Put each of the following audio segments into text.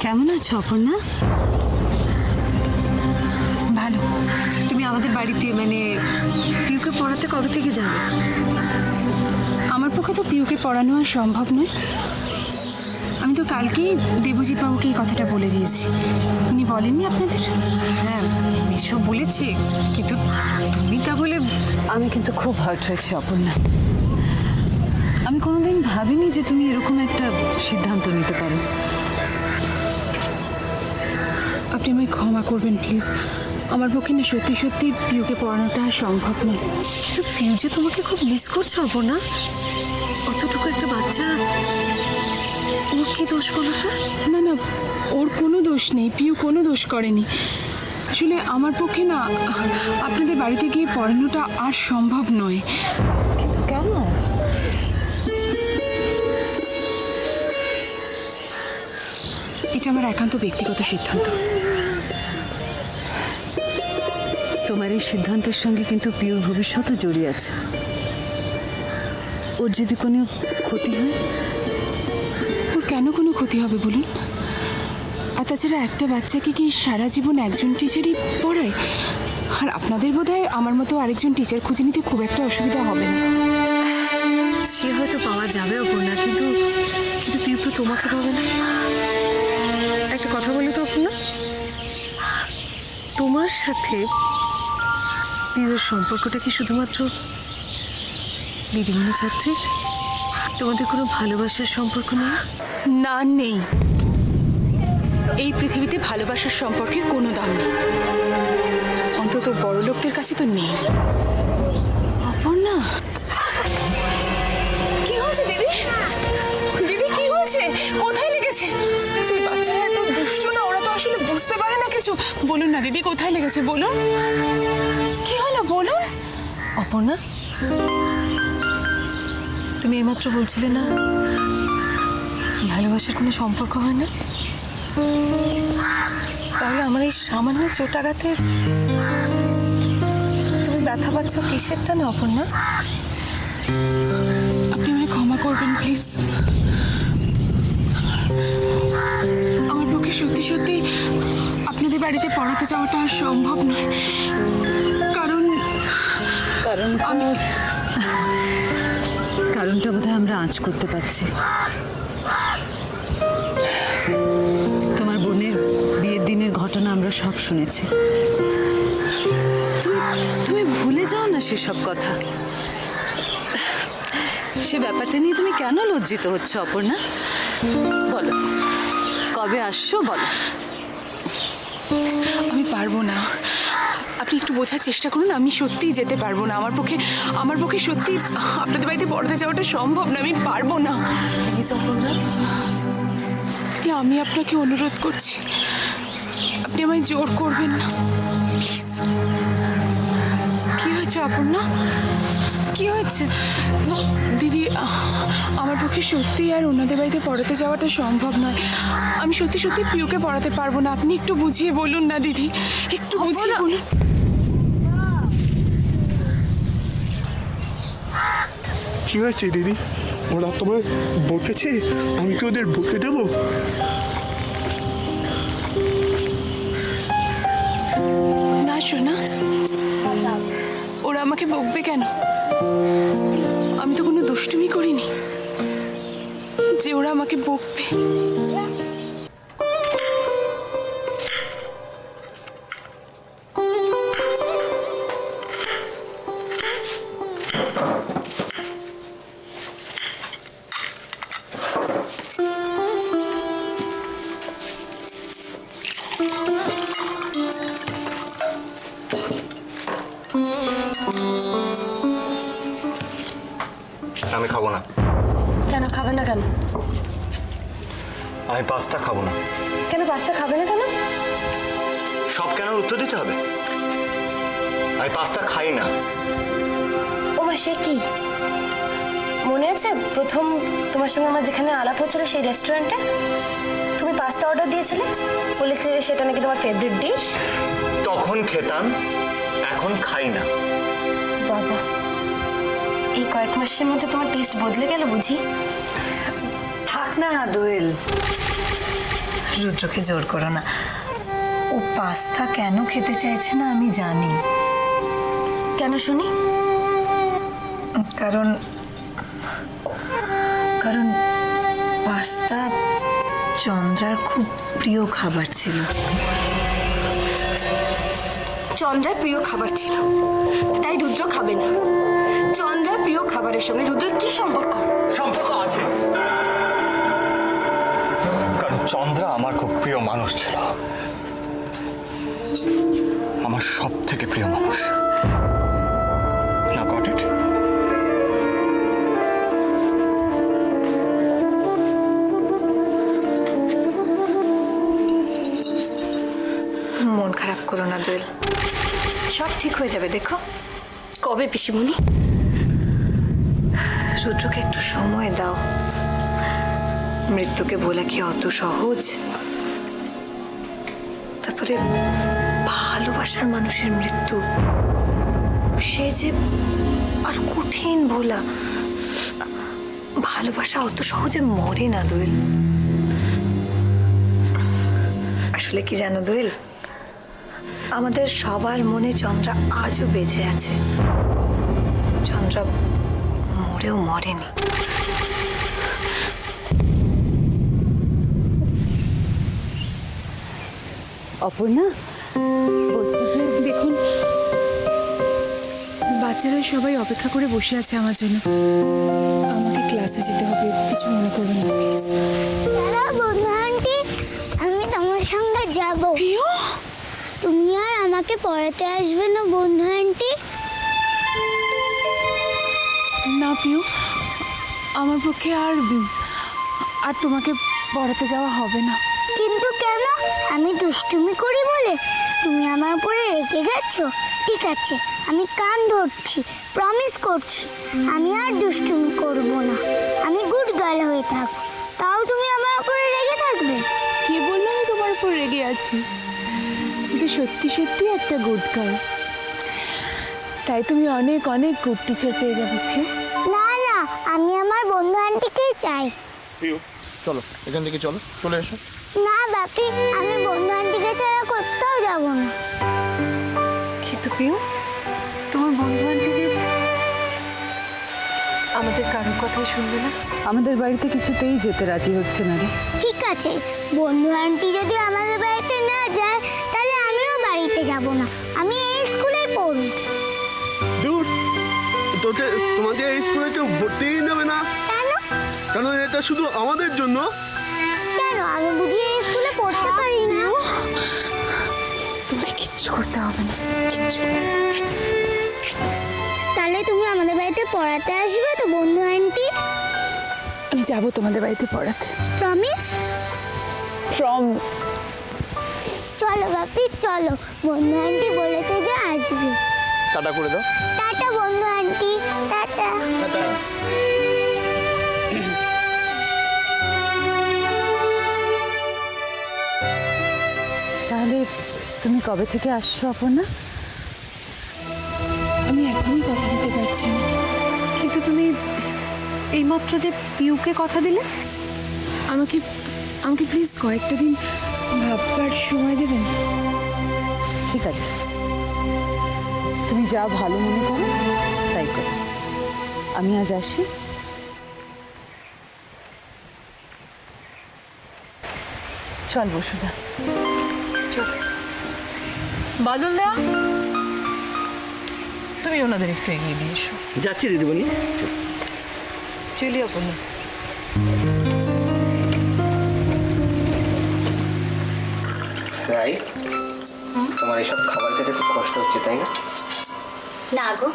কেমন আছো অপর্ণা? ভালো। তুমি আমাদের বাড়িতে মানে পিউকে পড়াতে কবে থেকে যাবে? আমার পক্ষে তো পিউকে পড়ানো আর সম্ভব নয়। আমি তো কালকেই দেবজিৎ বাবুকে এই কথাটা বলে দিয়েছি। উনি বলেননি আপনাদের? হ্যাঁ, এসব বলেছি, কিন্তু তুমি তা বলে। আমি কিন্তু খুব হার্ট হয়েছি অপর্ণা। আমি কোনোদিন ভাবিনি যে তুমি এরকম একটা সিদ্ধান্ত নিতে পারো। আপনি আমায় ক্ষমা করবেন প্লিজ। আমার পক্ষে না সত্যি সত্যি পিউকে পড়ানোটা আর সম্ভব নয়। কিন্তু পিউ যে তোমাকে খুব মিস করছে অপর্ণা। অতটুকু একটা বাচ্চা, ওর কি দোষ বলো তো? না না, ওর কোনো দোষ নেই, পিউ কোনো দোষ করেনি। আসলে আমার পক্ষে না আপনাদের বাড়িতে গিয়ে পড়ানোটা আর সম্ভব নয়। কিন্তু কেন? এটা আমার একান্ত ব্যক্তিগত সিদ্ধান্ত। তোমার এই সিদ্ধান্তের সঙ্গে কিন্তু পিওর ভবিষ্যৎও জড়িয়ে আছে। ওর যদি কোনো ক্ষতি হয়? ওর কেন কোনো ক্ষতি হবে বলুন? আর তাছাড়া একটা বাচ্চাকে কি সারা জীবন একজন টিচারই পড়ায়? আর আপনাদের বোধহয় আমার মতো আরেকজন টিচার খুঁজে নিতে খুব একটা অসুবিধা হবে না। সে হয়তো পাওয়া যাবে অপর্ণা, কিন্তু কিন্তু পিউ তো তোমাকে পাবে না। একটা কথা বলো তো অপর্ণা, তোমার সাথে পিউর সম্পর্কটা কি শুধুমাত্র দিদিমণি ছাত্রীর? তোমাদের কোনো ভালোবাসার সম্পর্ক নেই? না, নেই। এই পৃথিবীতে ভালোবাসার সম্পর্কের কোনো দাম নেই, অন্তত বড় লোকদের কাছে তো নেই। অপর্ণা, কি হয়েছে দিদি? দিদি কি হয়েছে? কোথায় লেগেছে? সেই বাচ্চারা এত দুষ্টু না, ওরা তো আসলে বুঝতে পারে না কিছু। বলুন না দিদি, কোথায় লেগেছে বলুন। কি হলো বলুন। অপর্ণা, তুমি এইমাত্র বলছিলে না ভালোবাসার কোনো সম্পর্ক হয় না? তাহলে আমার এই সামান্য চোটাঘাতে তুমি ব্যথা পাচ্ছ কিসের টানে অপর্ণা? আপনি আমায় ক্ষমা করবেন প্লিজ। আমার পক্ষে সত্যি সত্যি আপনাদের বাড়িতে পড়াতে যাওয়াটা আর সম্ভব নয়। কারণ আমি কারণটা বোধহয় আমরা আঁচ করতে পারছি। তোমার বোনের বিয়ের দিনের ঘটনা আমরা সব শুনেছি। তুমি ভুলে যাও না সেসব কথা। সে ব্যাপারটা নিয়ে তুমি কেন লজ্জিত হচ্ছ অপর্ণা? বলো, কবে আসছো বলো। আমি পারবো না। আপনি একটু বোঝার চেষ্টা করুন, আমি সত্যিই যেতে পারবো না। আমার পক্ষে সত্যি আপনাদের বাড়িতে পড়াতে যাওয়াটা সম্ভব না। আমি পারবো না। প্লিজ অপর্ণা। দিদি, আমি আপনাকে অনুরোধ করছি, আপনি আমায় জোর করবেন না প্লিজ। কি হয়েছে অপর্ণা? কি হয়েছে দিদি? আমার পক্ষে সত্যিই আর ওনাদের বাড়িতে পড়াতে যাওয়াটা সম্ভব নয়। আমি সত্যি সত্যি পিউকে পড়াতে পারবো না। আপনি একটু বুঝিয়ে বলুন না দিদি, একটু বুঝিয়ে বলুন। কি হয়েছে দিদি? ওরা তোমায় বকেছে? আমি কি ওদের বকে দেবো? না শোনা, ওরা আমাকে বকবে কেন? আমি তো কোনো দুষ্টুমি করিনি যে ওরা আমাকে বকবে। আমি খাবো না। কেন খাবে না? কেন আমি পাস্তা খাবো না। কেন পাস্তা খাবে না কেন? সব কেন উত্তর দিতে হবে? আমি পাস্তা খাই না। ও মা, সে কি? মনে আছে প্রথম তোমার সঙ্গে আমার যেখানে আলাপ হচ্ছিল সেই রেস্টুরেন্টে তুমি পাস্তা অর্ডার দিয়েছিলে, বলেছিলে সেটা নাকি তোমার ফেভারিট ডিশ? তখন খেতাম, এখন খাই না। বাবা, এই কয়েক মাসের মধ্যে তোমার টেস্ট বদলে গেল বুঝি? থাক না দোয়েল, রুদ্রকে জোর করো না। ও পাস্তা কেন খেতে চাইছে না আমি জানি। কেন শুনি? কারণ কারণ পাস্তা চন্দ্রার খুব প্রিয় খাবার ছিল। চন্দ্রার প্রিয় খাবার ছিল তাই রুদ্র খাবে না? চন্দ্রার প্রিয় খাবারের সঙ্গে রুদ্রের কি সম্পর্ক? সম্পর্ক আছে, কারণ চন্দ্রা আমার খুব প্রিয় মানুষ ছিল, আমার সব থেকে প্রিয় মানুষ। Now got it? মন খারাপ করো না দোয়েল, সব ঠিক হয়ে যাবে। দেখো কবে পিসিমণি? রুদ্রকে একটু সময় দাও। মৃত্যুকে বলা কি অত সহজ? তারপরে ভালোবাসার মানুষের মৃত্যু, সে যে আর কঠিন ভোলা। ভালোবাসা অত সহজে মরে না দোয়েল। আসলে কি জানো দোয়েল, আমাদের সবার মনে চন্দ্রা আজও বেঁচে আছে। চন্দ্রা মরেও মরেনি। অপর্ণা বলছি যে দেখুন, বাচ্চারা সবাই অপেক্ষা করে বসে আছে আমার জন্য। আমাকে ক্লাসে যেতে হবে, কিছু মনে করবেন না প্লিজ। বন্ধু আন্টি, আমি তোমার সঙ্গে যাব। তুমি আর আমাকে পড়াতে আসবে না বন্ধু আন্টি? না পিউ, আমার পক্ষে আর তোমাকে পড়াতে যাওয়া হবে না। কিন্তু কেন? আমি দুষ্টুমি করি বলে তুমি আমার উপরে রেগে গেছো? ঠিক আছে, আমি কান ধরছি, প্রমিস করছি আমি আর দুষ্টুমি করব না। আমি গুড গার্ল হয়ে থাকবো, তাও তুমি আমার উপরে রেগে থাকবে? কে বললো আমি তোমার উপর রেগে আছি? কিন্তু সত্যি সত্যি একটা গুড গার্ল, তাই তুমি অনেক অনেক গুড টিচার পেয়ে যাবে পিউ। না না, আমি আমার বন্ধু আন্টিকেই চাই। প্রিয় চলো, এখান থেকে চলো, চলে এসো। না বাপি, আমি বন্ধু আন্টিকে ছাড়া কোথাও যাব না। কিন্তু পিউ, তোমার বন্ধু আন্টি যে আমাদের কারোর কথাই শুনবে না। আমাদের বাড়িতে কিছুতেই যেতে রাজি হচ্ছে না রে। ঠিক আছে, বন্ধু আন্টি যদি আমাদের বাড়িতে না যায় তাহলে আমিও বাড়িতে যাব না। আমি এই স্কুলে পড়ি। দূর, তোমাকে এই স্কুলে কেউ ভর্তিই নেবে না। কেন? কেন? এটা শুধু আমাদের জন্য। কেন? আমি বুঝি এই স্কুলে পড়তে পারি না? তোমাকে কিচ্ছু করতে হবে না, কিচ্ছু। তাহলে তুমি আমাদের বাড়িতে পড়াতে আসবে তো বন্ধু আন্টি? আমি যাব তোমাদের বাড়িতে পড়াতে। প্রমিস? প্রমিস। চলো বাপি চলো, বন্ধু আন্টি বলেছে যে আসবে। টাটা করে দাও। টাটা বন্ধু আন্টি, টাটা। তাহলে তুমি কবে থেকে আসছো অপর্ণা? আমি এখনই কথা দিতে পারছি না। কিন্তু তুমি এইমাত্র যে পিউকে কথা দিলে। আমাকে আমাকে প্লিজ কয়েকটা দিন ভাববার সময় দেবেন? ঠিক আছে, তুমি যা ভালো মনে করো তাই করো। আমি আজ আসি। চল বসুদা। বাদল দা, তুমি ওনাদের একটু এগিয়ে দিয়ে এসো। যাচ্ছি দিদিমণি। চলি অপর্ণা। রাই, তোমার এইসব খাবার খেতে খুব কষ্ট হচ্ছে তাই না? না গো,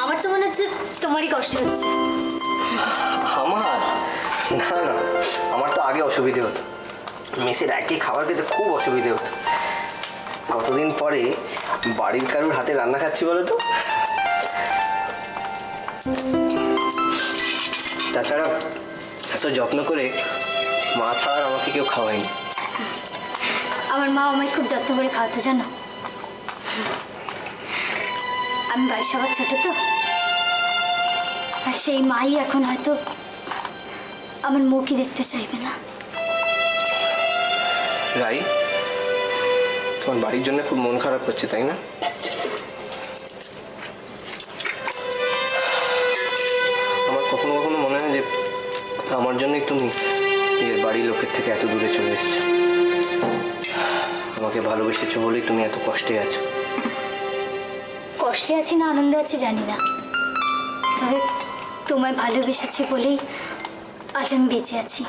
আমার তো মনে হচ্ছে তোমারই কষ্ট হচ্ছে। আমার না না, আমার তো আগে অসুবিধে হতো। মেসের একই খাবার খেতে খুব অসুবিধে হতো। কতদিন পরে বাড়ির কারুর হাতে রান্না খাচ্ছি বলো তো। তাছাড়া এত যত্ন করে মা ছাড়া আমাকে কেউ খাওয়ায়নি। আমার মা আমায় খুব যত্ন করে খাওয়াতে, জানো। আমি বাড়ির সবার ছোট তো, আর সেই মাই এখন হয়তো আমার মুখই দেখতে চাইবে না। রাই, তোমার বাড়ির জন্য খুব মন খারাপ হচ্ছে তাই না? আমার কখনো কখনো মনে হয় যে আমার জন্যই তুমি নিজের বাড়ির লোকের থেকে এত দূরে চলে এসেছো। আমাকে ভালোবেসেছো বলেই তুমি এত কষ্টে আছো। কষ্টে আছি না আনন্দে আছি জানি না, তবে তোমায় ভালোবেসেছি বলেই আজ আমি বেঁচে আছি।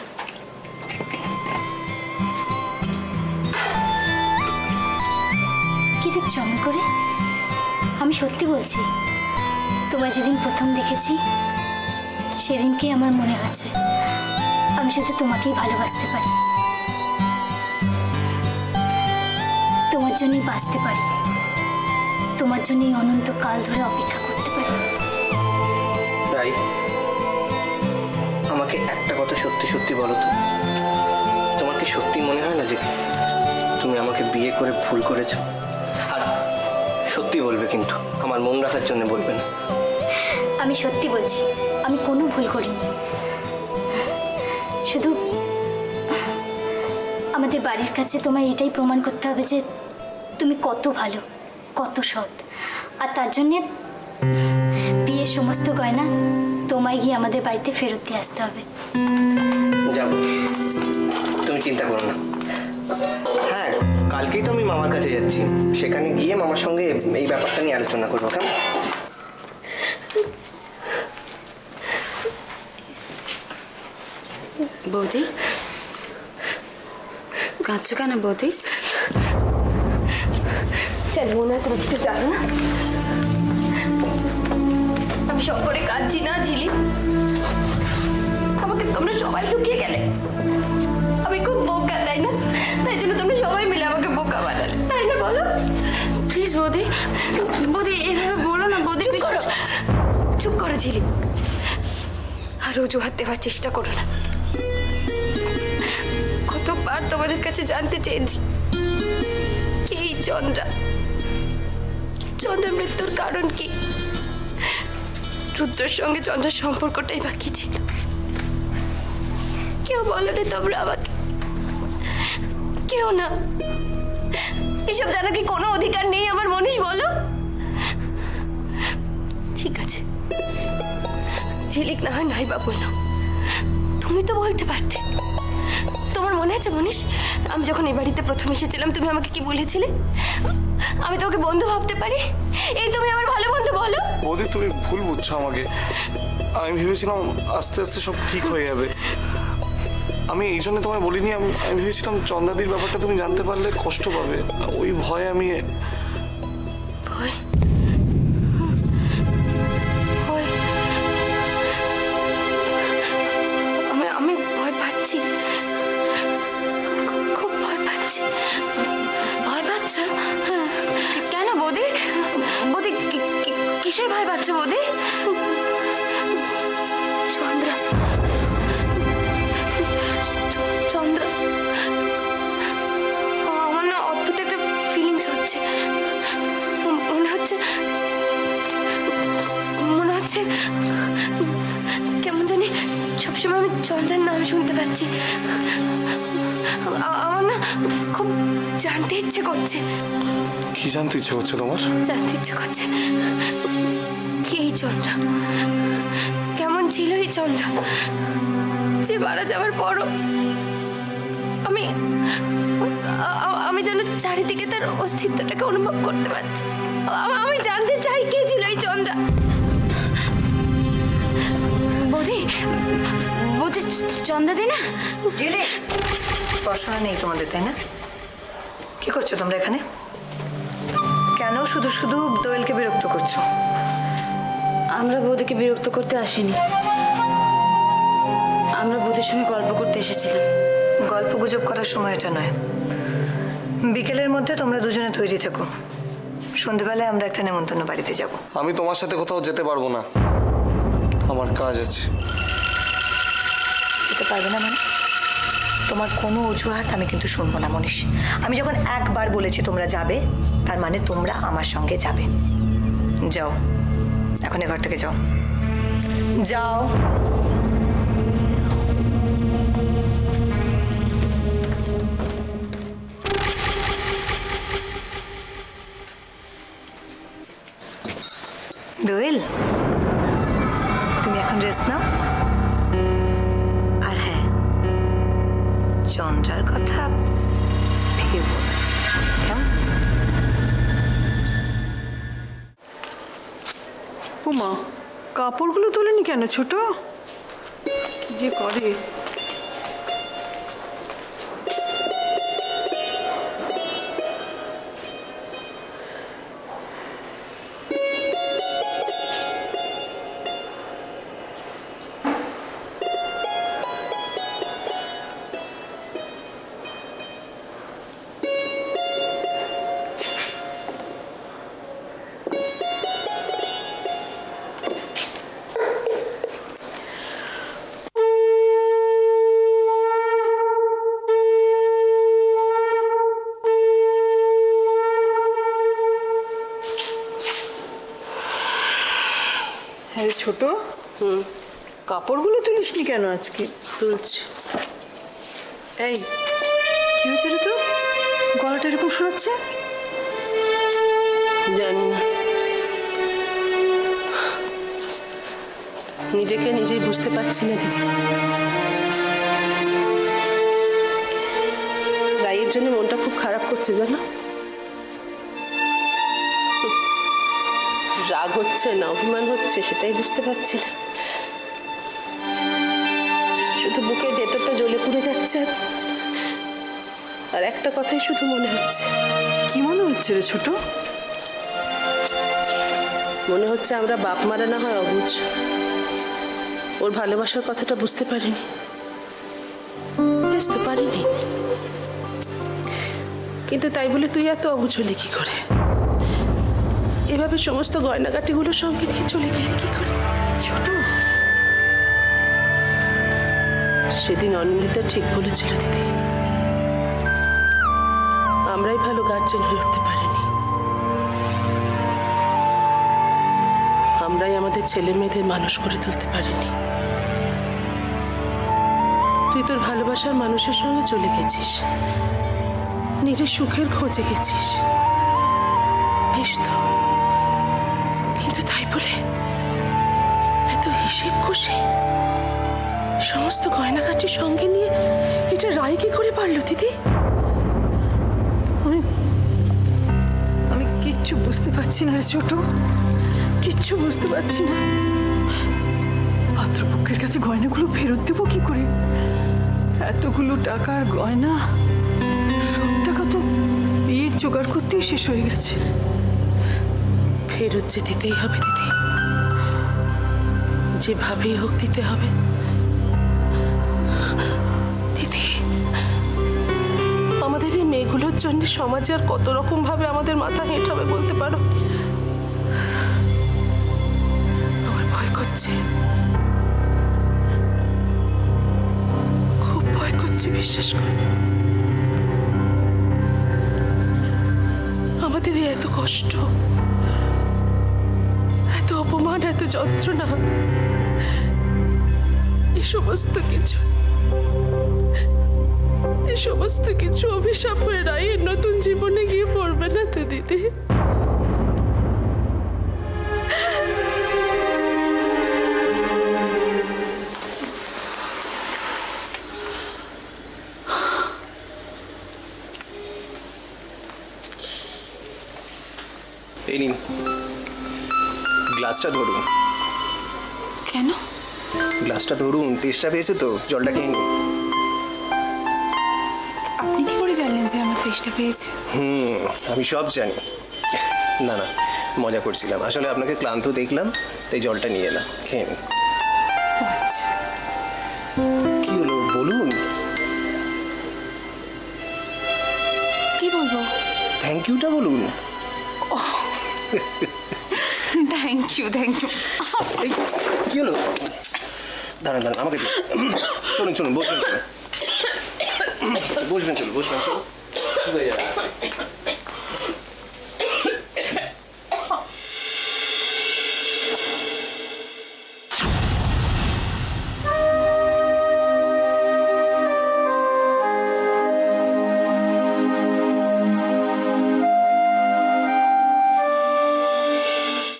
কি দেখছো অমন করে? আমি সত্যি বলছি, তোমায় যেদিন প্রথম দেখেছি সেদিনকেই আমার মনে হচ্ছে আমি শুধু তোমাকেই ভালোবাসতে পারি, তোমার জন্যই বাঁচতে পারি, তোমার জন্যই অনন্তকাল ধরে অপেক্ষা করতে পারি। রাই, আমাকে একটা কথা সত্যি সত্যি বলো তো, তোমার কি সত্যি মনে হয় না যে তুমি আমাকে বিয়ে করে ভুল করেছো? আর সত্যি বলবে কিন্তু, আমার মন রাখার জন্য বলবে না। আমি সত্যি বলছি, আমি কোনো ভুল করিনি। শুধু আমাদের বাড়ির কাছে তোমায় এটাই প্রমাণ করতে হবে যে তুমি কত ভালো, কত সৎ। আর তার জন্যে বিয়ের সমস্ত গয়না তোমায় গিয়ে আমাদের বাড়িতে ফেরত দিয়ে আসতে হবে। যাবো, তুমি চিন্তা করো না। হ্যাঁ, কালকেই তো আমি মামার কাছে যাচ্ছি, সেখানে গিয়ে মামার সঙ্গে এই ব্যাপারটা নিয়ে আলোচনা করবো। কেমন? বৌদি, কাঁদছো কেন বৌদি? চল, মনে হয় তুমি কিছু জানো না। আমি সব করে কাঁদছি না ঝিলি, আমাকে তোমরা সবাই লুকিয়ে গেলে। আমি খুব বোকা তাই না? তাই জন্য তোমরা সবাই মিলে আমাকে বোকা বানালে, তাই না বলো? প্লিজ বৌদি, বৌদি এভাবে বলো না বৌদি। চুপ করো, চুপ করো ঝিলি, আর অজুহাত দেওয়ার চেষ্টা করো না। কতবার তোমাদের কাছে জানতে চেয়েছি কি এই চন্দ্রার মৃত্যুর কারণ কি, রুদ্রর সঙ্গে চন্দ্রার সম্পর্কটাই বাকি ছিল। কেউ বলনি তোমরা আমাকে, কেউ না। এসব জানার কি কোনো অধিকার নেই আমার মনীষ, বলো? ঠিক আছে, ঝিলিক না হয় নাই বা বললো, তুমি তো বলতে পারতে। তোমার মনে আছে মনীষ, আমি যখন এই বাড়িতে প্রথম এসেছিলাম তুমি আমাকে কি বলেছিলে? আমি তোমাকে বন্ধু ভাবতে পারি, এই তুমি আমার ভালো বন্ধু, বলো? বৌদি তুমি ভুল বুঝছো আমাকে। আমি ভেবেছিলাম আস্তে আস্তে সব ঠিক হয়ে যাবে। আমি এই জন্য তোমায় বলিনি। আমি ভেবেছিলাম চন্দাদির ব্যাপারটা তুমি জানতে পারলে কষ্ট পাবে, ওই ভয়ে আমি। ভয়? ভয়? আমি ভয় পাচ্ছি, খুব ভয় পাচ্ছি। ভয় পাচ্ছ? কেন বৌদি? বৌদি কিসের ভয় পাচ্ছ বৌদি? চন্দ্রা, আমার না অদ্ভুত একটা ফিলিংস হচ্ছে। মনে হচ্ছে কেমন জানি সবসময় আমি চন্দ্রার নাম শুনতে পাচ্ছি। আমার না খুব জানতে ইচ্ছে করছে। কি জানতে ইচ্ছে করছে তোমার? জানতে ইচ্ছে করছে কি এই চন্দ্রা, কেমন ছিল এই চন্দ্রা, যে মারা যাওয়ার পরও আমি যেন চারিদিকে তার অস্তিত্বটাকে অনুভব করতে পারছি। আমি জানতে চাই কে ছিল এই চন্দ্রা। বৌদি, বৌদি চন্দাদি না? জেলে পড়াশোনা নেই তোমাদের, তাই না? কি করছো তোমরা এখানে? কেন শুধু শুধু দোয়েলকে বিরক্ত করছো? আমরা বৌদিকে বিরক্ত করতে আসিনি, আমরা বৌদির সঙ্গে গল্প করতে এসেছিলাম। গল্প গুজব করার সময় এটা নয়। বিকেলের মধ্যে তোমরা দুজনে তৈরি থেকো, সন্ধ্যেবেলায় আমরা একটা নেমন্তন্ন বাড়িতে যাব। আমি তোমার সাথে কোথাও যেতে পারবো না, আমার কাজ আছে। যেতে পারবে না মানে? তোমার কোনো অজুহাত আমি কিন্তু শুনবো না মনীষ। আমি যখন একবার বলেছি তোমরা যাবে, তার মানে তোমরা আমার সঙ্গে যাবে। যাও, এখন এ ঘর থেকে যাও, যাও। রেস্ট নাও। আর হ্যাঁ, চন্দ্রার কথা ভেবো না, কেমন? উমা, কাপড়গুলো তোলেনি কেন ছোট? কি যে করে। হ্যাঁ ছোট, কাপড়গুলো তুলিসনি কেন আজকে? তুলছি। এই, কি হয়েছে রে তোর? গলাটা এরকম শোনাচ্ছে? জানি না, নিজেকে নিজেই বুঝতে পারছি না দিদি। রাইয়ের জন্য মনটা খুব খারাপ করছে জানো। রাগ হচ্ছে না অভিমান হচ্ছে সেটাই বুঝতে পারছি না। শুধু বুকের ভেতরটা জ্বলে পুড়ে যাচ্ছে, আর একটা কথাই শুধু মনে হচ্ছে। কি মনে হচ্ছে রে ছোট? মনে হচ্ছে আমরা বাপ মারা না হয় অবুঝ, ওর ভালোবাসার কথাটা বুঝতে পারিনি, বুঝতে পারিনি। কিন্তু তাই বলে তুই এত অবুঝ হলি কি করে? এভাবে সমস্ত গয়নাগাটিগুলো সঙ্গে নিয়ে চলে গেলি কি করে? ছোট, সেদিন অনিন্দিতা ঠিক বলেছিল দিদি, আমরাই ভালো গার্জেন হয়ে উঠতে পারিনি। আমরাই আমাদের ছেলে মেয়েদের মানুষ করে তুলতে পারিনি। তুই তোর ভালোবাসার মানুষের সঙ্গে চলে গেছিস, নিজের সুখের খোঁজে গেছিস, বেশ তো। কিন্তু তাই বলে এত হিসেব কষে সমস্ত গয়নাগাটির সঙ্গে নিয়ে এটা রায় কি করে পারলো দিদি? আমি কিচ্ছু বুঝতে পারছি না রে ছোট, কিচ্ছু বুঝতে পারছি না। পাত্রপক্ষের কাছে গয়নাগুলো ফেরত দেবো কি করে? এতগুলো টাকার গয়না, সব টাকা তো বিয়ের জোগাড় করতেই শেষ হয়ে গেছে। ফেরত যে দিতেই হবে দিদি, যেভাবেই হোক দিতে হবে। দিদি, আমাদের এই মেয়েগুলোর জন্য সমাজে আর কত রকম ভাবে আমাদের মাথা হেঁট হবে বলতে পারো? আমার ভয় করছে, খুব ভয় করছে, বিশ্বাস করো। আমাদের এই এত কষ্ট, এত অপমান, এত যন্ত্রণা, এই সমস্ত কিছু অভিশাপ হয়ে রায়ের নতুন জীবনে গিয়ে পড়বে না তো দিদি? এই নিন, গ্লাসটা ধরুন। কেন? গ্লাসটা ধরুন, তেষ্টা পেয়েছে তো, জলটা খেয়ে নিন। আপনি কি করে জানলেন যে আমার তেষ্টা পেয়েছে? আমি সব জানি। না না, মজা করছিলাম, আসলে আপনাকে ক্লান্ত দেখলাম তাই জলটা নিয়ে এলাম, খেয়ে নিন। আচ্ছা, কি হলো বলুন? কি বলবো? থ্যাংক ইউটা বলুন। Thank you. এই কি হলো? দাঁড়ান আমাকে দিন। চলুন বসবেন চলুন। কি হয়ে যাবে?